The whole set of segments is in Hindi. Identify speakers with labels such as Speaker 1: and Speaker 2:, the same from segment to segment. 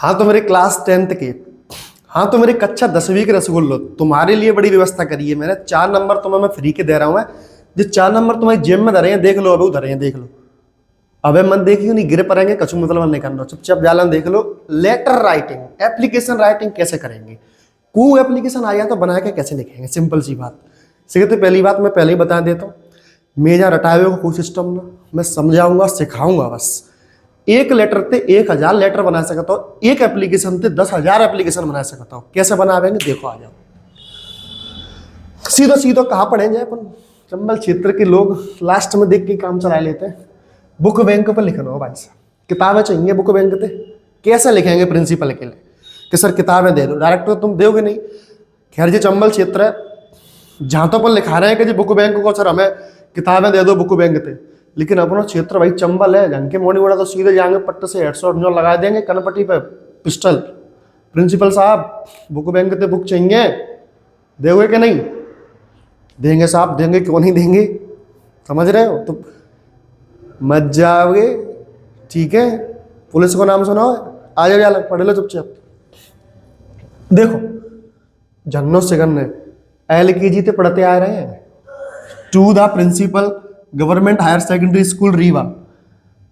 Speaker 1: हाँ तो मेरे क्लास 10th के, हाँ तो मेरे कक्षा 10वीं के रसगुल्लो, तुम्हारे लिए बड़ी व्यवस्था करी है मैंने। 4 नंबर तुम्हें मैं फ्री के दे रहा हूँ। जो 4 नंबर तुम्हारी जेब में धरे हैं, देख लो, अबे उधर हैं, देख लो। अबे मन देखियो नहीं, गिर पड़ेंगे, कछु मतलब नहीं करना, चुपचाप जालन देख लो। लेटर राइटिंग, एप्लीकेशन राइटिंग कैसे करेंगे? को एप्लीकेशन आया तो बना के कैसे लिखेंगे? सिंपल सी बात। सीधे तो पहली बात मैं पहले ही बता देता हूँ, मेजा रटावे को कोई सिस्टम ना, मैं समझाऊंगा सिखाऊंगा बस। एक लेटर ते 1000 लेटर बना सकता हो, एक एप्लीकेशन ते 10,000 एप्लीकेशन बना सकता हो। कैसे बनावेंगे देखो, आ जाओ। सीधो सीधो कहाँ पढ़े जाए अपन, चंबल क्षेत्र के लोग लास्ट में देख के काम चला लेते हैं। बुक बैंक पर लिखना हो भाई साहब, किताबें चाहिए बुक बैंक पे। कैसे लिखेंगे प्रिंसिपल के लिए कि सर किताबें दे दो? डायरेक्ट तो तुम दोगे नहीं। खैर जी चंबल क्षेत्र है, जहाँ तो अपन लिखा रहे हैं कि जी बुक बैंक को सर हमें किताबें दे दो बुक बैंक पे, लेकिन अपना क्षेत्र भाई चंबल है, जंग के मोड़ी मोड़ा तो सीधे जाएंगे पट्टे से हेडशॉट जो लगा देंगे कनपट्टी पे पिस्टल। प्रिंसिपल साहब बुक बैंक पे बुक चाहिए, दोगे कि नहीं? देंगे साहब, देंगे, क्यों नहीं देंगे? समझ रहे हो? तो मत जाओगे, ठीक है? पुलिस को नाम सुनाओ, आ जाओ, जाला पढ़ लो चुपचाप। देखो जन्नों से गन्ने LKG ते पढ़ते आ रहे हैं। To the principal government higher secondary school Rewa,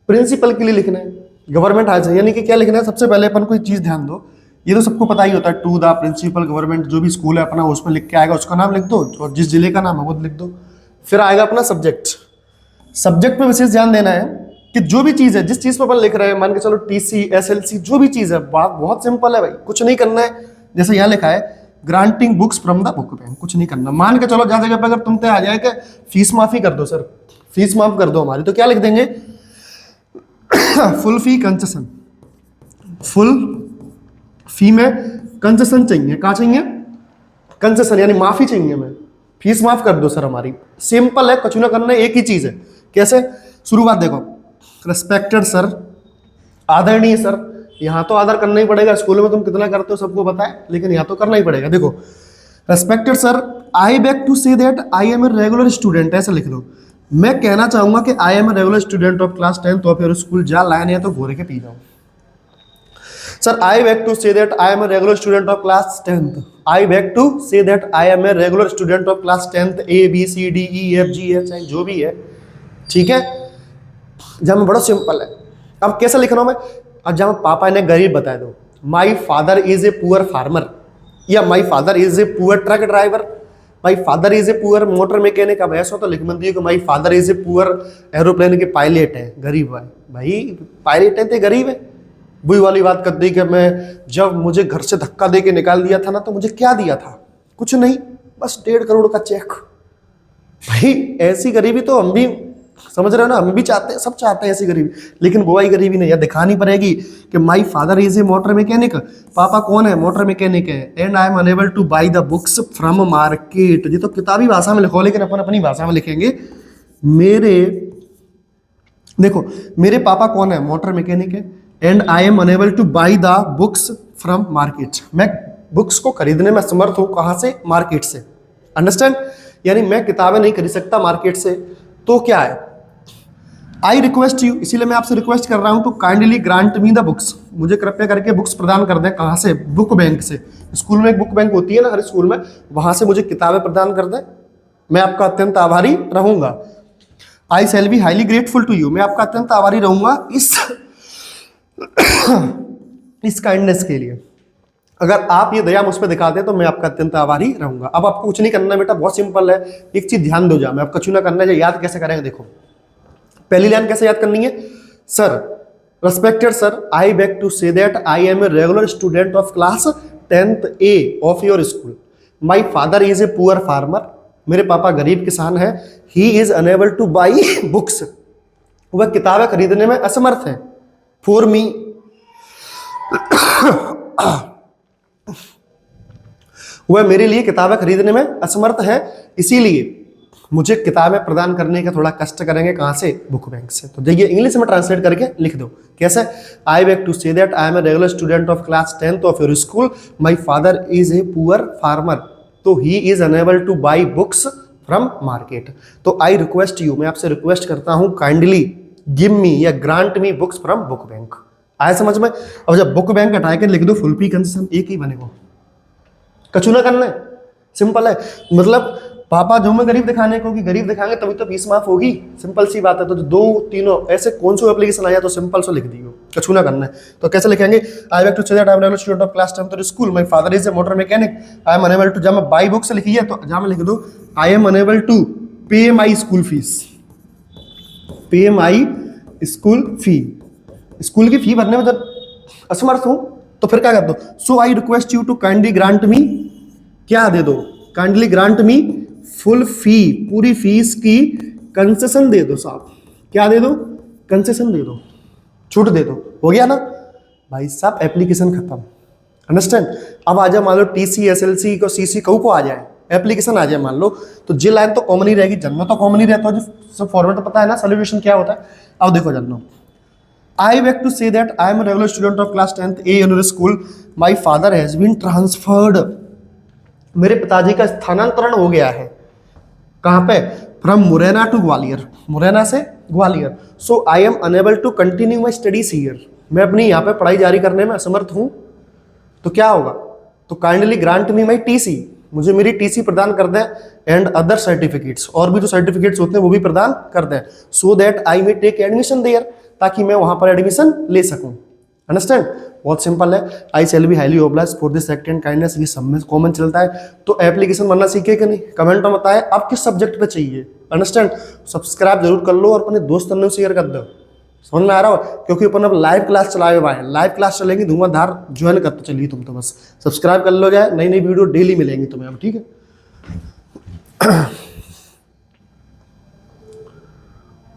Speaker 1: principal के लिए लिखना है। गवर्नमेंट हायर यानी कि क्या लिखना है? सबसे पहले अपन कोई चीज ध्यान दो, ये तो सबको पता ही होता है, टू द प्रिंसिपल गवर्नमेंट जो भी स्कूल है अपना, उसमें लिख के आएगा, उसका नाम लिख दो और जिस जिले का नाम है वो लिख दो। फिर आएगा अपना सब्जेक्ट। सब्जेक्ट पे विशेष ध्यान देना है कि जो भी चीज है, जिस चीज पर अपन लिख रहे हैं, मान के चलो TC SLC जो भी चीज है, बात बहुत सिंपल है भाई, कुछ नहीं करना है। जैसे यहाँ लिखा है granting books from the book bank, कुछ नहीं करना। मान के चलो ज्यादा जगह पे अगर तुमसे आ जाए कि फीस माफी कर दो, सर फीस माफ कर दो हमारी, तो क्या लिख देंगे? फुल फी कंसेशन। फुल फी में कंसेशन चाहिए, कहाँ चाहिए? कंसेशन यानी माफी चाहिए, हमें फीस माफ कर दो सर हमारी। सिंपल है, कुछ ना करना है, एक ही चीज है। कैसे? शुरुआत देखो, रेस्पेक्टेड सर, आदरणीय सर। यहाँ तो आदर करना ही पड़ेगा, स्कूल में तुम कितना करते हो सबको पता है, लेकिन यहाँ तो करना ही पड़ेगा। देखो respected sir, I beg to say that I am a regular student, ऐसे लिख लो। मैं कहना चाहूंगा कि I am a regular student of class 10th of your school. जा लाइन है तो घोरे के पी जाओ। Sir I beg to say that I am a regular student of class 10th, I beg to say that I am a regular student of class 10th ABCDEFGH जो भी है, ठीक है? जब बड़ा सिंपल है। अब कैसे लिखना मैं? अब जब पापा ने गरीब बता दो, my father is a poor farmer, या my father is a poor truck driver, my father is a poor motor mechanic. अब ऐसा तो लिख मत दियो कि my father is a poor aeroplane के पायलट है, गरीब है भाई, पायलट है तो गरीब है। बुरी वाली बात कर दी कि मैं जब मुझे घर से धक्का दे के निकाल दिया था ना, तो मुझे क्या दिया था? कुछ नहीं, बस 1.5 करोड़ का चेक। भाई ऐसी गरीबी तो हम भी, समझ रहे हो ना, हम भी चाहते हैं, सब चाहते हैं ऐसी गरीबी, लेकिन वो वाली गरीबी नहीं है। दिखानी पड़ेगी कि my father is a motor mechanic, पापा कौन है? मोटर मैकेनिक है, and I am unable to by the books from market. ये तो किताबी भाषा में लिखो, लेकिन अपन अपनी भाषा में लिखेंगे। मेरे देखो, मेरे पापा कौन है? मोटर मैकेनिक है, and I am unable to by the books from market. मैं बुक्स को खरीदने में समर्थ हूं, कहां से? मार्केट से। अंडरस्टैंड? यानी मैं किताबें नहीं खरीद सकता मार्केट से, तो क्या है? आई रिक्वेस्ट यू, इसीलिए मैं आपसे रिक्वेस्ट कर रहा हूं, तो kindly grant me the books, मुझे कृपया करके बुक्स प्रदान कर दें। कहां से? बुक बैंक से। स्कूल में एक बुक बैंक होती है ना हर स्कूल में, वहां से मुझे किताबें प्रदान कर दें। मैं आपका अत्यंत आभारी रहूंगा। I shall be highly grateful to you, मैं आपका अत्यंत आभारी रहूंगा इस काइंडनेस के लिए। अगर आप ये दया मुझ पर दिखाते हैं तो मैं आपका अत्यंत आभारी रहूंगा। अब आपको कुछ नहीं करना बेटा, बहुत सिंपल है। एक चीज ध्यान दो, जा मैं आपका चुना करना है, याद कैसे करेंगे देखो। पहली लाइन कैसे याद करनी है? Sir respected sir, I beg to say that I am a regular student of class 10th A of your school. My father is a poor farmer, मेरे पापा गरीब किसान हैं। He is unable to buy books, वह किताबें खरीदने में असमर्थ है। फॉर मी, वह मेरे लिए किताबें खरीदने में असमर्थ है, इसीलिए मुझे किताबें प्रदान करने का थोड़ा कष्ट करेंगे। कहां से? बुक बैंक से। तो देखिए इंग्लिश में ट्रांसलेट करके लिख दो। कैसे? I beg to say that I am a regular student of class 10th of your school, my father is a poor farmer, तो he is unable to buy books from market. तो आई रिक्वेस्ट यू, मैं आपसे रिक्वेस्ट करता हूं, काइंडली गिव मी या grant me books from book bank. आया समझ में? अब जब बुक बैंक हटा के लिख दो फुल फी कंसेशन, एक ही बनेगा, कछु ना करना है, सिंपल है। मतलब पापा जो में गरीब दिखाने को, कि गरीब दिखाएंगे तभी तो फीस माफ होगी, सिंपल सी बात है। तो दो तीनों ऐसे कौन सा एप्लीकेशन आया तो सिंपल सो लिख दियो, कछु ना करना है। तो कैसे लिखेंगे? I have to say that I am regular student of class 10th school, my father is a motor mechanic, I am unable to, जब मैं बाई बुक से लिखी है तो जहाँ में लिख दो आई एम अनेबल टू पे माई स्कूल फीस, पे माई स्कूल फी, स्कूल की फी भरने में जब असमर्थ हूं तो फिर क्या कर दो, so I request you to kindly grant me, क्या दे दो, kindly grant me full fee, पूरी फीस की कंसेशन दे दो साहब, क्या दे दो, कंसेशन दे दो, छूट दे दो, हो गया ना भाई साहब, एप्लीकेशन खत्म। अंडरस्टैंड? अब आ जाए मान लो टीसी एसएलसी को सीसी कहू को आ जाए, एप्लीकेशन आ जाए मान लो, तो जे लाइन तो कॉमन ही रहेगी, जन्म तो कॉमन ही रहता है, जो सब फॉर्मेट तो पता है ना, सोल्यूशन क्या होता है। अब देखो जन्म, I beg to say that I am a regular student of class 10th A University School. My father has been transferred. मेरे पिताजी का स्थानांतरण हो गया है, कहाँ पे? फ्रॉम मुरैना टू ग्वालियर, मुरैना से Gwalior. So I am unable to continue my studies here, मैं अपनी यहाँ पे पढ़ाई जारी करने में असमर्थ हूँ, तो क्या होगा? तो काइंडली ग्रांट मी माई टीसी, मुझे मेरी टीसी प्रदान कर दें, एंड अदर सर्टिफिकेट्स, और भी जो सर्टिफिकेट्स होते हैं वो भी प्रदान कर दें, so that I may take admission there, ताकि मैं वहां पर एडमिशन ले सकूं। अंडरस्टैंड? बहुत सिंपल है। I shall be highly obliged for this act and kindness, ये सब में कॉमन चलता है। तो एप्लीकेशन बनना सीखे कि नहीं, कमेंट में बताएं आप किस सब्जेक्ट पे चाहिए। अंडरस्टैंड? सब्सक्राइब जरूर कर लो और अपने दोस्तों में शेयर कर दो, समझ में आ रहा हो? क्योंकि अपन अब लाइव क्लास चलाए हुआ है, लाइव क्लास चलेंगी धुआंधार, ज्वाइन करते चलिए तुम, तो बस सब्सक्राइब कर लो जाए, नई नई वीडियो डेली मिलेंगी तुम्हें अब, ठीक है?